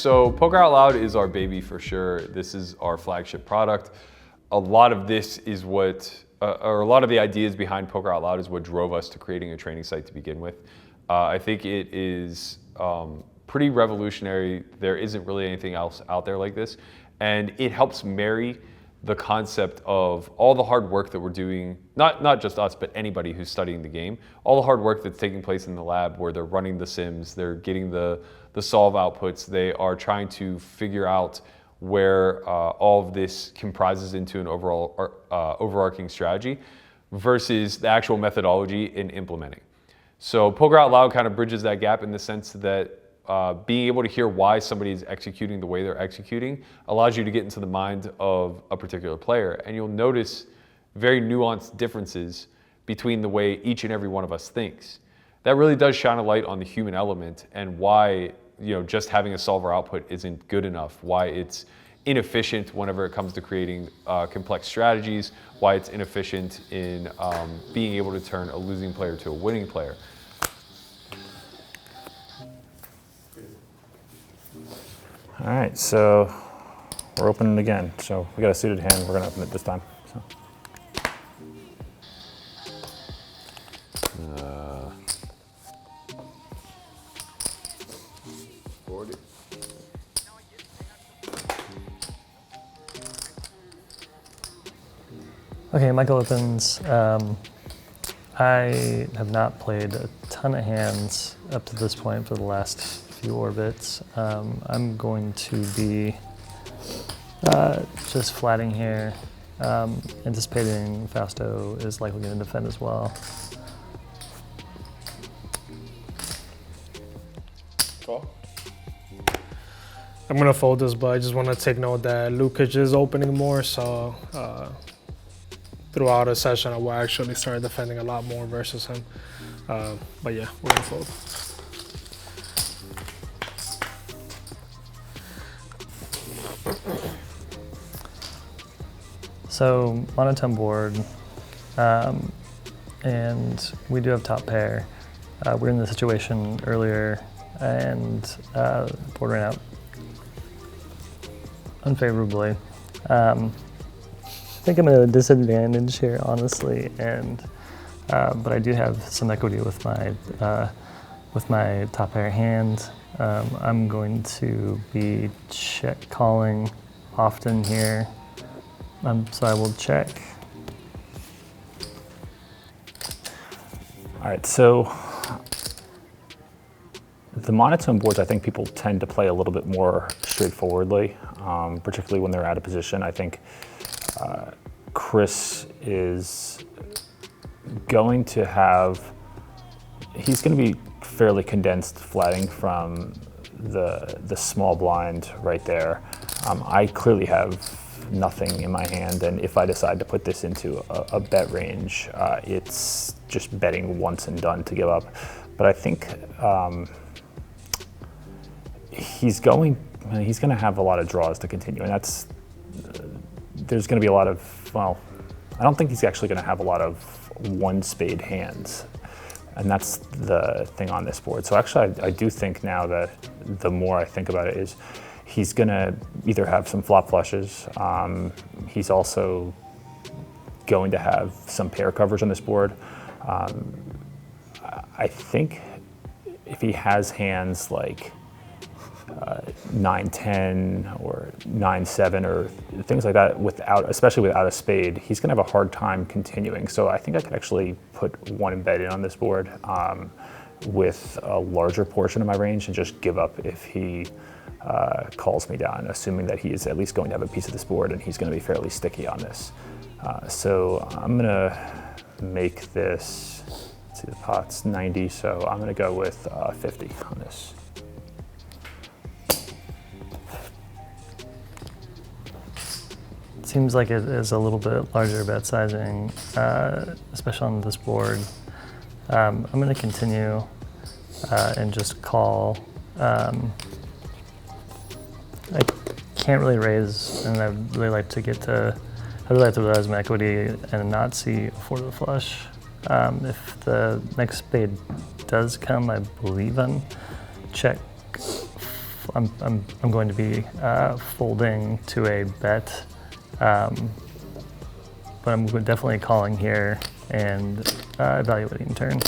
So Poker Out Loud is our baby for sure. This is our flagship product. A lot of this is what, or a lot of the ideas behind Poker Out Loud is what drove us to creating a training site to begin with. I think it is pretty revolutionary. There isn't really anything else out there like this. And it helps marry the concept of all the hard work that we're doing, not just us, but anybody who's studying the game, all the hard work that's taking place in the lab where they're running the sims, they're getting the solve outputs, they are trying to figure out where all of this comprises into an overall overarching strategy versus the actual methodology in implementing. So Poker Out Loud kind of bridges that gap in the sense that being able to hear why somebody is executing the way they're executing allows you to get into the mind of a particular player, and you'll notice very nuanced differences between the way each and every one of us thinks. That really does shine a light on the human element and why just having a solver output isn't good enough, why it's inefficient whenever it comes to creating complex strategies, why it's inefficient in being able to turn a losing player to a winning player. All right, so we're opening again. So we got a suited hand. We're gonna open it this time. So. Okay, Michael opens. I have not played a ton of hands up to this point for the last few orbits. I'm going to be just flatting here, anticipating Fausto is likely going to defend as well. Cool. I'm going to fold this, but I just want to take note that Lukich is opening more, so throughout a session I will actually start defending a lot more versus him. But yeah, we're going to fold. So monotone board, and we do have top pair. We were in the situation earlier, and board ran out unfavorably. I think I'm at a disadvantage here, honestly, and but I do have some equity with my top pair hand. I'm going to be check calling often here. So I will check. All right, so the monotone boards, I think people tend to play a little bit more straightforwardly, particularly when they're out of position. I think Chris is going to have, he's going to be fairly condensed flatting from the small blind right there. I clearly have nothing in my hand, and if I decide to put this into a bet range, it's just betting once and done to give up. But I think he's going to have a lot of draws to continue, and there's going to be a lot of, well, I don't think he's actually going to have a lot of one spade hands, and that's the thing on this board. So actually I do think now that the more I think about it is he's going to either have some flop flushes. He's also going to have some pair coverage on this board. I think if he has hands like 9-10 or 9-7 or things like that, especially without a spade, he's going to have a hard time continuing. So I think I could actually put one embed in on this board with a larger portion of my range and just give up if he calls me down, assuming that he is at least going to have a piece of this board and he's going to be fairly sticky on this. So I'm going to make this, let's see, the pot's 90, so I'm going to go with 50 on this. It seems like it is a little bit larger bet sizing, especially on this board. I'm going to continue and just call. I can't really raise, and I'd really like to realize my equity and not see a 4 to the flush. If the next spade does come, I believe I'm check I'm going to be folding to a bet, but I'm definitely calling here and evaluating turn.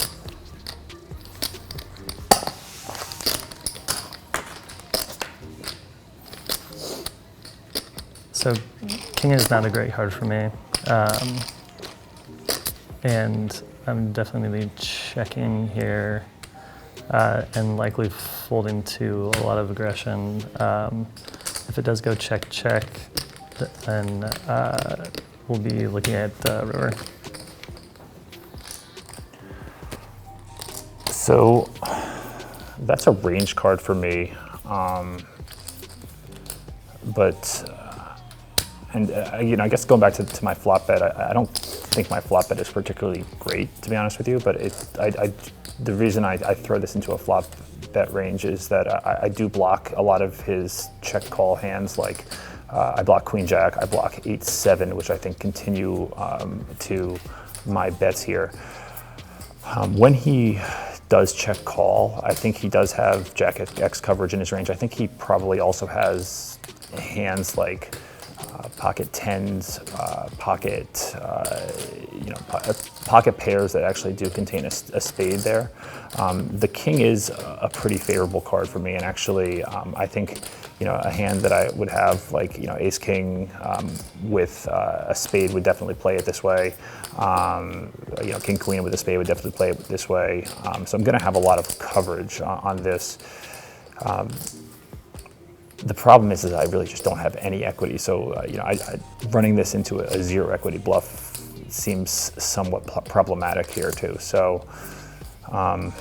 So king is not a great card for me, and I'm definitely going to be checking here and likely folding to a lot of aggression. If it does go check, check, then we'll be looking at the river. So that's a range card for me, I guess going back to my flop bet, I don't think my flop bet is particularly great, to be honest with you. But the reason I throw this into a flop bet range is that I do block a lot of his check call hands. Like I block Queen Jack, I block 8-7, which I think continue to my bets here. When he does check call, I think he does have Jack X coverage in his range. I think he probably also has hands like pocket tens, pocket pairs that actually do contain a spade there. The king is a pretty favorable card for me, and actually I think a hand that I would have like ace king with a spade would definitely play it this way. King queen with a spade would definitely play it this way. So I'm going to have a lot of coverage on this. The problem is I really just don't have any equity. So, running this into a zero equity bluff seems somewhat problematic here too. So, I've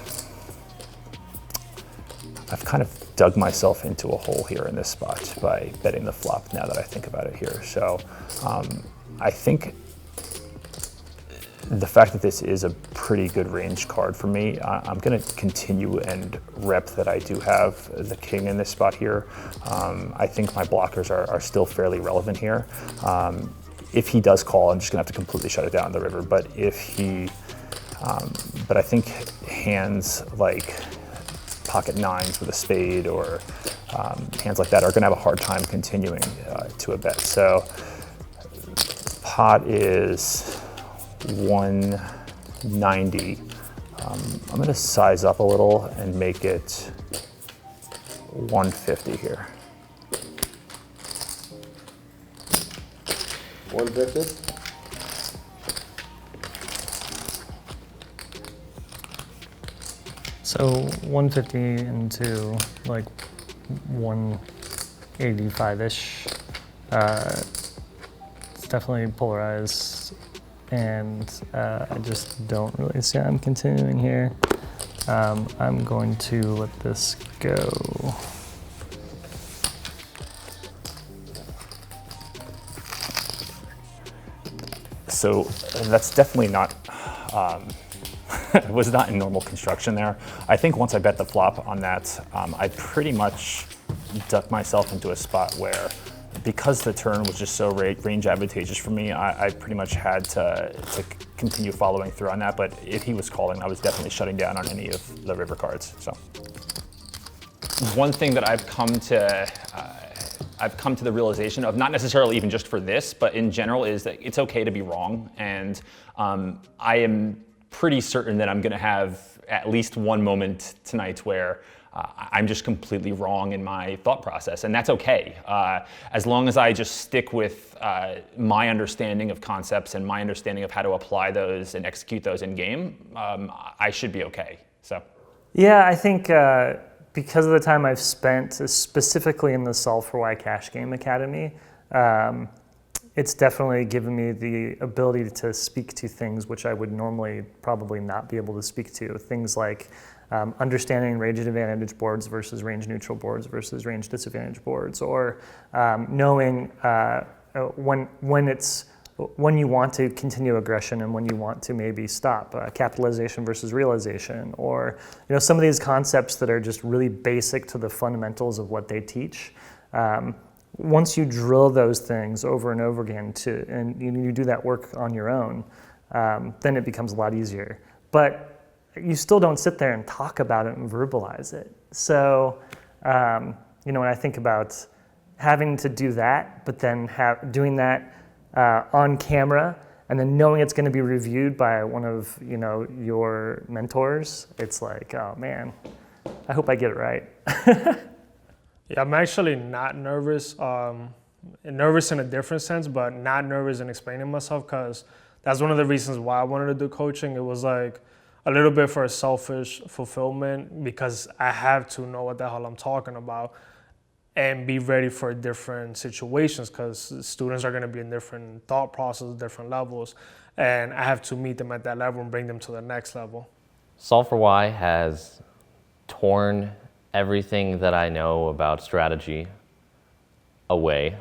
kind of dug myself into a hole here in this spot by betting the flop now that I think about it here. So, I think the fact that this is a pretty good range card for me, I'm going to continue and rep that I do have the king in this spot here. I think my blockers are still fairly relevant here. If he does call, I'm just going to have to completely shut it down the river. But I think hands like pocket nines with a spade or hands like that are going to have a hard time continuing to a bet. So pot is 190. I'm going to size up a little and make it 150 here. 150? So 150 into like 185-ish. It's definitely polarized. And I just don't really see how I'm continuing here. I'm going to let this go. So that's definitely not, was not in normal construction there. I think once I bet the flop on that, I pretty much ducked myself into a spot where, because the turn was just so range advantageous for me, I pretty much had to continue following through on that. But if he was calling, I was definitely shutting down on any of the river cards. So one thing that I've come to the realization of, not necessarily even just for this, but in general, is that it's okay to be wrong. And I am pretty certain that I'm going to have at least one moment tonight where I'm just completely wrong in my thought process, and that's okay. As long as I just stick with my understanding of concepts and my understanding of how to apply those and execute those in game, I should be okay. So, yeah, I think because of the time I've spent specifically in the Solve For Why Cash Game Academy, it's definitely given me the ability to speak to things which I would normally probably not be able to speak to. Things like understanding range advantage boards versus range neutral boards versus range disadvantage boards, or knowing when you want to continue aggression and when you want to maybe stop, capitalization versus realization, or some of these concepts that are just really basic to the fundamentals of what they teach. Once you drill those things over and over again and you do that work on your own, then it becomes a lot easier. But you still don't sit there and talk about it and verbalize it. So when I think about having to do that, but then doing that on camera, and then knowing it's going to be reviewed by one of your mentors, it's like, oh man, I hope I get it right. Yeah, I'm actually not nervous. Nervous in a different sense, but not nervous in explaining myself, because that's one of the reasons why I wanted to do coaching. It was like a little bit for a selfish fulfillment, because I have to know what the hell I'm talking about and be ready for different situations, because students are going to be in different thought processes, different levels, and I have to meet them at that level and bring them to the next level. Solve For Why has torn everything that I know about strategy away,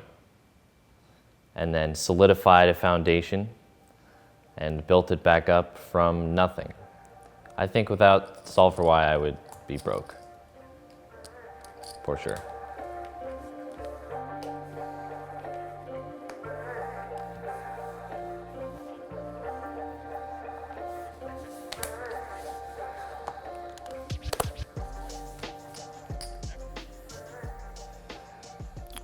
and then solidified a foundation and built it back up from nothing. I think without Solve For Why, I would be broke, for sure.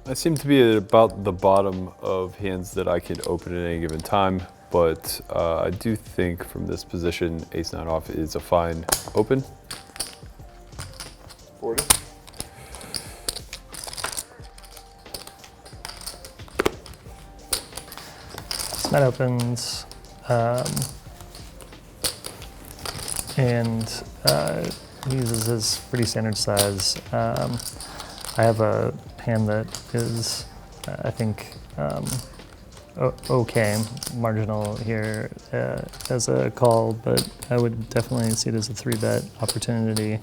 I seem to be at about the bottom of hands that I can open at any given time, but I do think from this position, ace-9 off is a fine open. 40. Matt opens, and he uses his pretty standard size. I have a hand that is, I think, okay, marginal here as a call, but I would definitely see it as a 3-bet opportunity.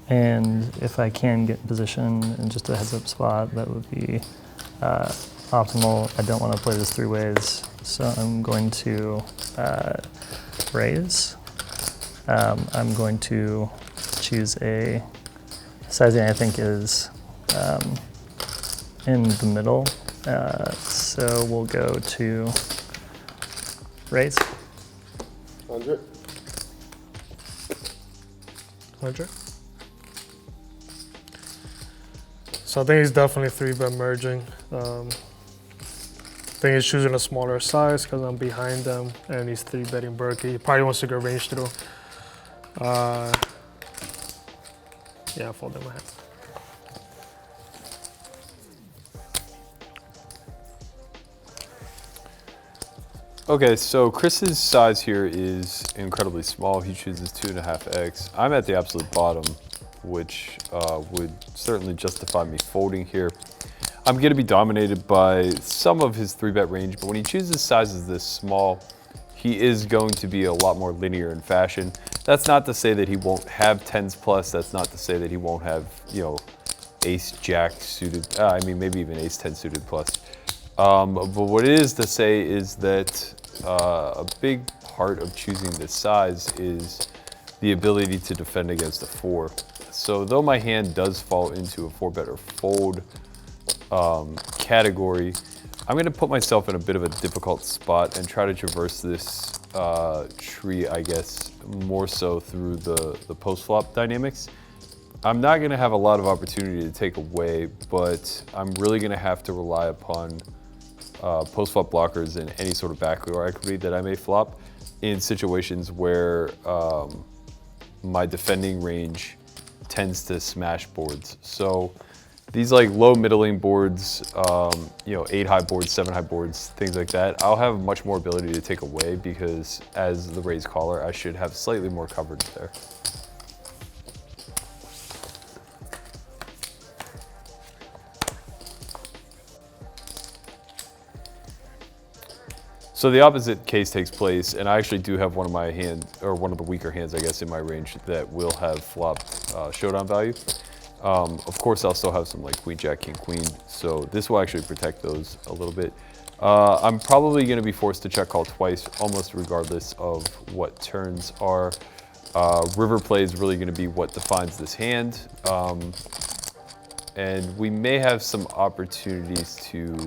And if I can get in position in just a heads-up spot, that would be optimal. I don't want to play this 3 ways, so I'm going to raise. I'm going to choose a sizing I think is in the middle, so we'll go to raise. 100. 100. So I think he's definitely 3-bet merging. I think he's choosing a smaller size because I'm behind them, and he's 3-betting Berkey. He probably wants to go range through. Yeah, I fold in my hand. Okay, so Chris's size here is incredibly small. He chooses 2.5x. I'm at the absolute bottom, which would certainly justify me folding here. I'm going to be dominated by some of his 3-bet range, but when he chooses sizes this small, he is going to be a lot more linear in fashion. That's not to say that he won't have 10s plus. That's not to say that he won't have, ace jack suited. I mean, maybe even ace 10 suited plus. But what it is to say is that a big part of choosing this size is the ability to defend against a 4. So though my hand does fall into a 4-bet or fold category, I'm going to put myself in a bit of a difficult spot and try to traverse this tree, I guess, more so through the post-flop dynamics. I'm not going to have a lot of opportunity to take away, but I'm really going to have to rely upon post-flop blockers and any sort of backdoor equity that I may flop in situations where my defending range tends to smash boards. So these like low middling boards, 8 high boards, 7 high boards, things like that, I'll have much more ability to take away because as the raise caller, I should have slightly more coverage there. So the opposite case takes place, and I actually do have one of my one of the weaker hands, I guess, in my range that will have flop showdown value. Of course, I'll still have some like queen, jack, king, queen, so this will actually protect those a little bit. I'm probably going to be forced to check call twice, almost regardless of what turns are. River play is really going to be what defines this hand. And we may have some opportunities to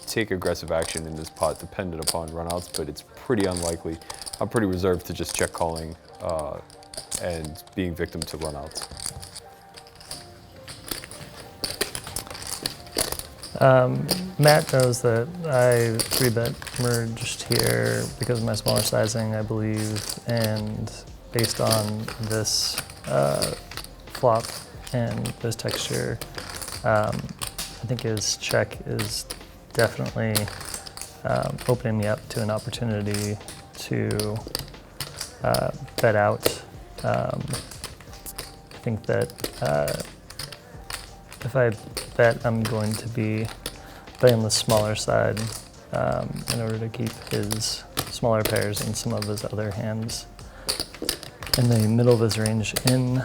take aggressive action in this pot dependent upon runouts, but it's pretty unlikely. I'm pretty reserved to just check calling and being victim to runouts. Matt knows that I 3-bet merged here because of my smaller sizing, I believe, and based on this flop and this texture, I think his check is definitely opening me up to an opportunity to bet out. I think that if I bet, I'm going to be playing the smaller side in order to keep his smaller pairs and some of his other hands in the middle of his range in.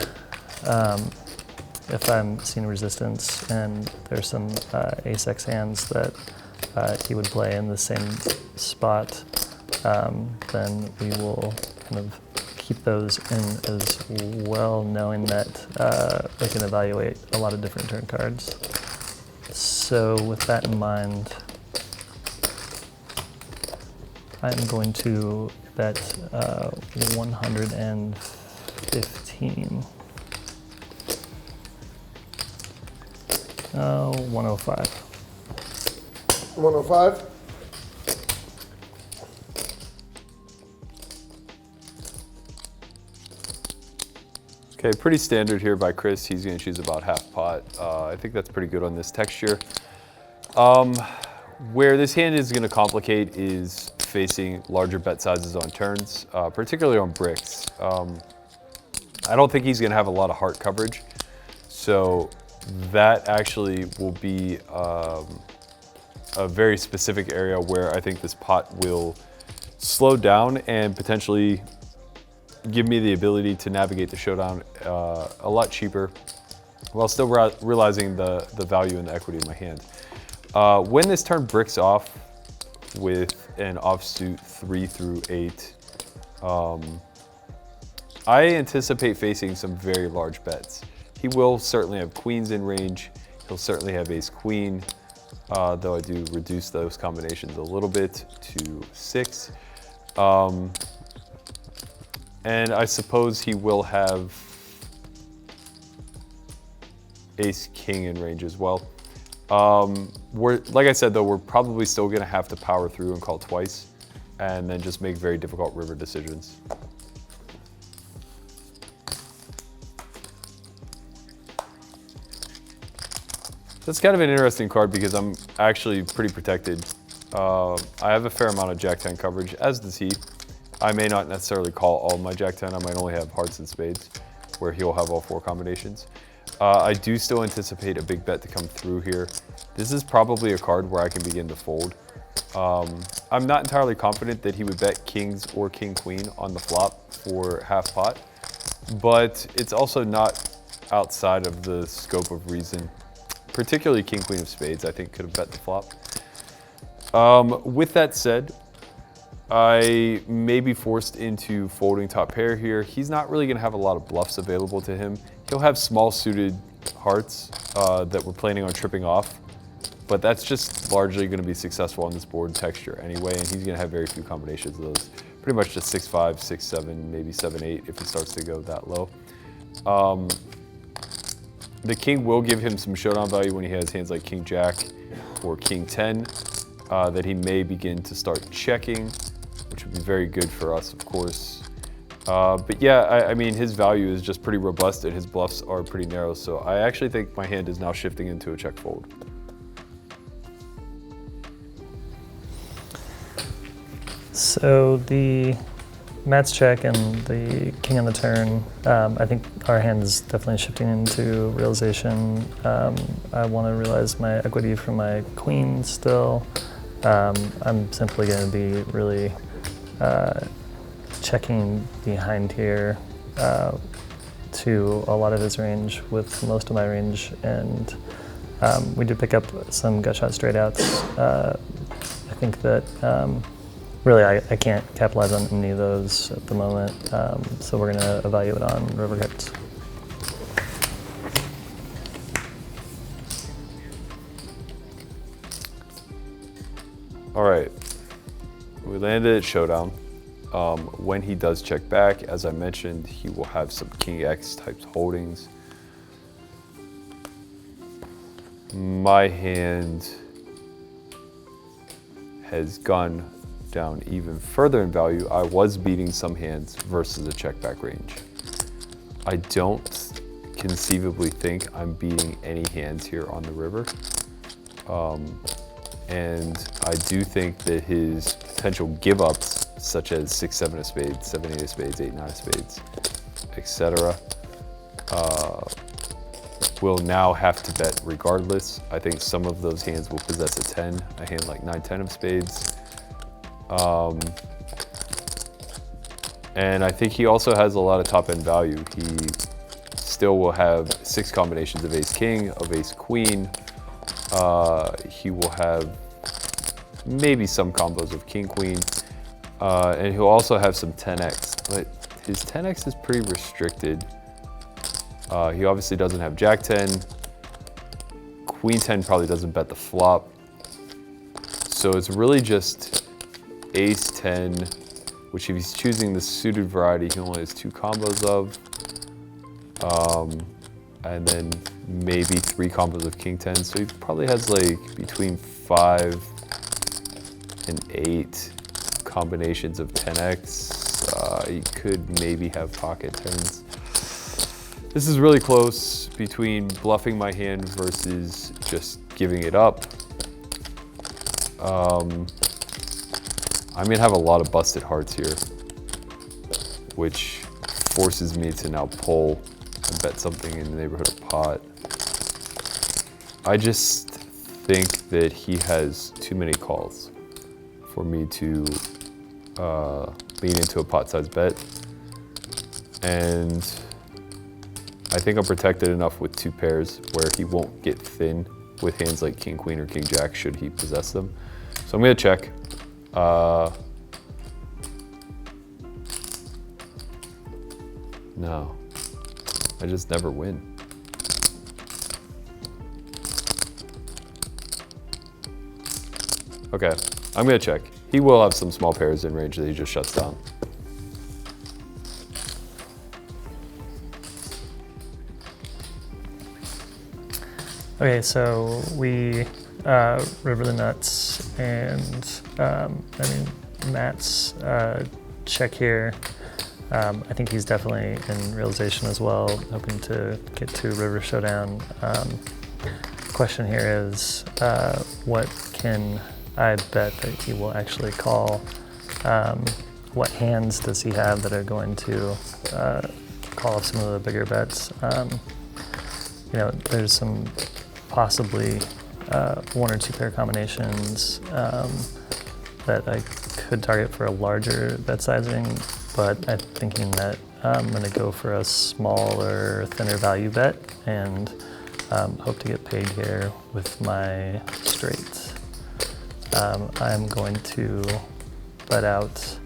If I'm seeing resistance and there's some ace-x hands that he would play in the same spot, then we will kind of keep those in as well, knowing that we can evaluate a lot of different turn cards. So with that in mind, I'm going to bet 115. 105. 105? Okay, pretty standard here by Chris. He's going to choose about half pot. I think that's pretty good on this texture. Where this hand is going to complicate is facing larger bet sizes on turns, particularly on bricks. I don't think he's going to have a lot of heart coverage, so that actually will be a very specific area where I think this pot will slow down and potentially give me the ability to navigate the showdown a lot cheaper while still realizing the value and the equity in my hand. When this turn bricks off with an offsuit 3 through 8, I anticipate facing some very large bets. He will certainly have queens in range. He'll certainly have ace queen, though I do reduce those combinations a little bit to 6. And I suppose he will have ace king in range as well. Like I said though, we're probably still gonna have to power through and call twice and then just make very difficult river decisions. That's kind of an interesting card because I'm actually pretty protected. I have a fair amount of Jack-10 coverage, as does he. I may not necessarily call all my Jack-10, I might only have hearts and spades, where he'll have all 4 combinations. I do still anticipate a big bet to come through here. This is probably a card where I can begin to fold. I'm not entirely confident that he would bet kings or king-queen on the flop for half pot, but it's also not outside of the scope of reason. Particularly king-queen of spades, I think could have bet the flop. With that said, I may be forced into folding top pair here. He's not really gonna have a lot of bluffs available to him. He'll have small suited hearts that we're planning on tripping off, but that's just largely gonna be successful on this board texture anyway, and he's gonna have very few combinations of those. Pretty much just 6-5, 6-7, maybe 7-8 if he starts to go that low. The king will give him some showdown value when he has hands like king jack or king 10 that he may begin to start checking, which would be very good for us, of course. But yeah, I mean, his value is just pretty robust and his bluffs are pretty narrow, so I actually think my hand is now shifting into a check fold. So the Matt's check and the king on the turn, I think our hand is definitely shifting into realization. I want to realize my equity for my queen still. I'm simply going to be really checking behind here to a lot of his range with most of my range, and we did pick up some gut shot straight outs. I think that really, I can't capitalize on any of those at the moment, so we're going to evaluate on river cards. All right, we landed at showdown. When he does check back, as I mentioned, he will have some king X type holdings. My hand has gone down even further in value. I was beating some hands versus a check back range. I don't conceivably think I'm beating any hands here on the river. And I do think that his potential give ups, such as 6-7 of spades, 7-8 of spades, 8-9 of spades, etc., will now have to bet regardless. I think some of those hands will possess a 10, a hand like 9-10 of spades. And I think he also has a lot of top end value. He still will have 6 combinations of ace-king, of ace-queen. He will have maybe some combos of king-queen. And he'll also have some 10x, but his 10x is pretty restricted. He obviously doesn't have Jack 10. Queen 10 probably doesn't bet the flop. So it's really just ace 10, which if he's choosing the suited variety, he only has 2 combos of. And then maybe 3 combos of king 10. So he probably has like between 5 and 8 combinations of 10x. He could maybe have pocket 10s. This is really close between bluffing my hand versus just giving it up. I'm gonna have a lot of busted hearts here, which forces me to now pull and bet something in the neighborhood of pot. I just think that he has too many calls for me to lean into a pot-sized bet. And I think I'm protected enough with 2 pairs where he won't get thin with hands like king, queen, or king, jack should he possess them. So I'm gonna check. No, I just never win. Okay, I'm gonna check. He will have some small pairs in range that he just shuts down. Okay, so we river the nuts, and I mean Matt's check here. I think he's definitely in realization as well, hoping to get to river showdown. Question here is, what can I bet that he will actually call? What hands does he have that are going to call off some of the bigger bets? You know, there's some possibly 1 or 2 pair combinations that I could target for a larger bet sizing, but I'm thinking that I'm going to go for a smaller, thinner value bet and hope to get paid here with my straights. I'm going to bet out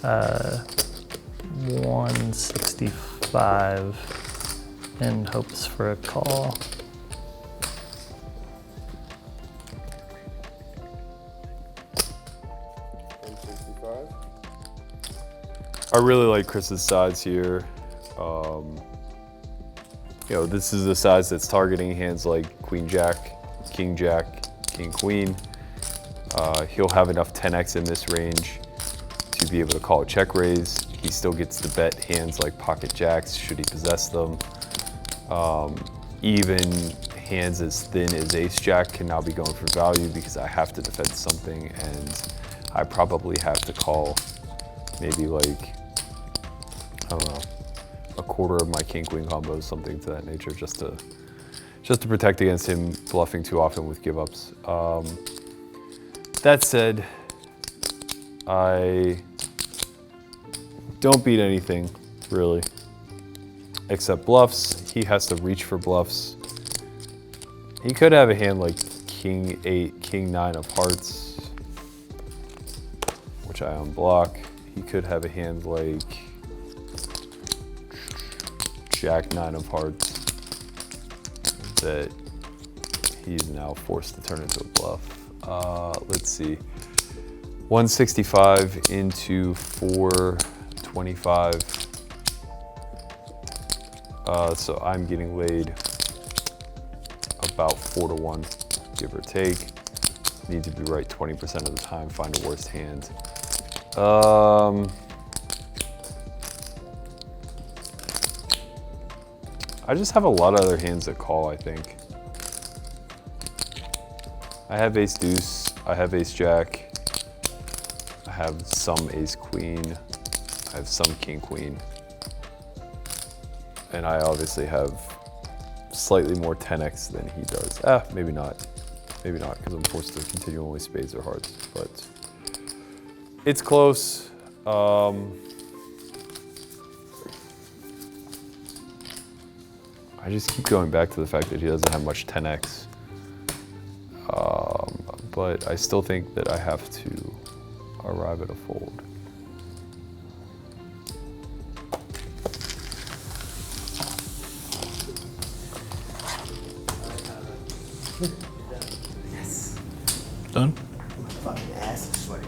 165 in hopes for a call. I really like Chris's size here. You know, this is the size that's targeting hands like queen jack, king queen. He'll have enough 10x in this range to be able to call a check raise. He still gets to bet hands like pocket jacks should he possess them. Even hands as thin as ace jack can now be going for value because I have to defend something, and I probably have to call maybe like, I don't know, a quarter of my king queen combos, something to that nature, just to protect against him bluffing too often with give ups. That said, I don't beat anything really except bluffs. He has to reach for bluffs. He could have a hand like king 8, king 9 of hearts, which I unblock. He could have a hand like jack 9 of hearts that he's now forced to turn into a bluff. Let's see, 165 into 425. So I'm getting laid about 4 to 1, give or take. need to be right 20% of the time, find a worst hand. I just have a lot of other hands that call, I think. I have ace deuce, I have ace jack, I have some ace queen, I have some king queen. And I obviously have slightly more 10x than he does. Maybe not. Maybe not, because I'm forced to continue only spades or hearts, but it's close. I just keep going back to the fact that he doesn't have much 10x. But I still think that I have to arrive at a fold. Done? Fucking ass is sweaty.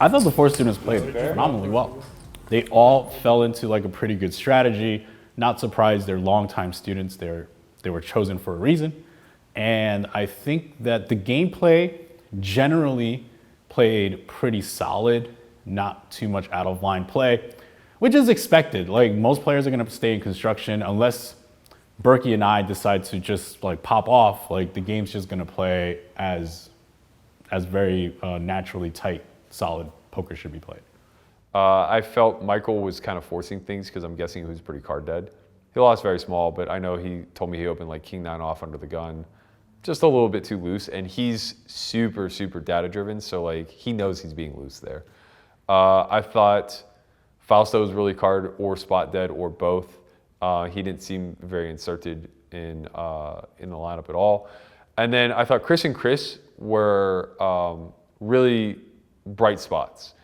I thought the 4 students played phenomenally well. They all fell into like a pretty good strategy. Not surprised, they're longtime students. They were chosen for a reason. And I think that the gameplay generally played pretty solid, not too much out of line play, which is expected. Like most players are gonna stay in construction unless Berkey and I decide to just like pop off, like the game's just gonna play as very naturally tight, solid poker should be played. I felt Michael was kind of forcing things because I'm guessing he was pretty card dead. He lost very small, but I know he told me he opened like king 9 off under the gun. Just a little bit too loose, and he's super, super data driven, so like he knows he's being loose there. I thought Fausto was really card or spot dead or both. He didn't seem very inserted in the lineup at all. And then I thought Chris and Chris were really bright spots.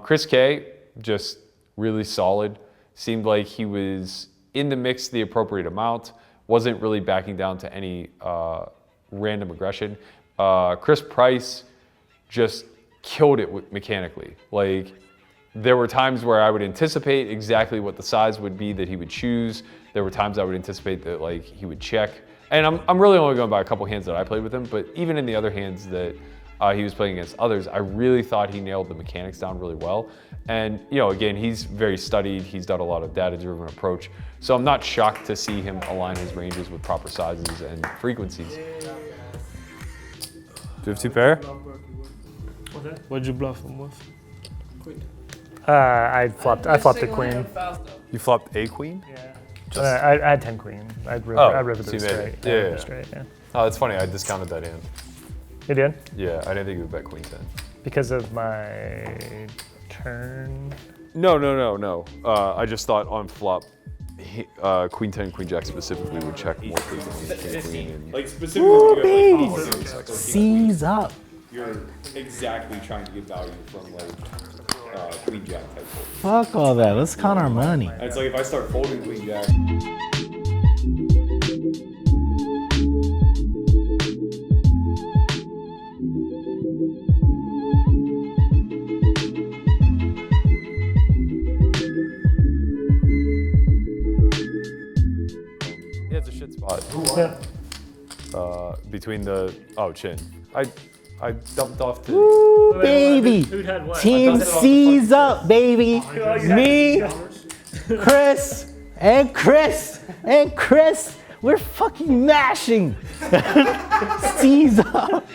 Chris K, just really solid. Seemed like he was in the mix the appropriate amount. Wasn't really backing down to any random aggression. Chris Price just killed it mechanically. Like, there were times where I would anticipate exactly what the size would be that he would choose. There were times I would anticipate that like he would check. And I'm really only going by a couple hands that I played with him, but even in the other hands that he was playing against others, I really thought he nailed the mechanics down really well. And you know, again, he's very studied. He's done a lot of data-driven approach. So I'm not shocked to see him align his ranges with proper sizes and frequencies. Do you have 2 pair? What'd you bluff him with? I flopped the queen. You flopped a queen? Yeah. I had 10 queen. I riveted so you it made straight. it. Yeah. Straight, yeah. Oh, that's funny. I discounted that hand. You did? Yeah, I didn't think you would bet queen 10. Because of my turn? No. I just thought on flop, queen 10, queen jack specifically would check more frequently than king queen. And Like specifically, when you have baby. like, Seize up. you're exactly trying to get value from like queen jack type fold. Fuck all that. Let's count our money. And it's like if I start folding queen jack. Yeah, it's a shit spot. Yeah. Between the chin. I dumped off to. Woo, baby. Dude had what? Team C's up, baby. Me, Chris, and Chris. We're fucking mashing. C's up.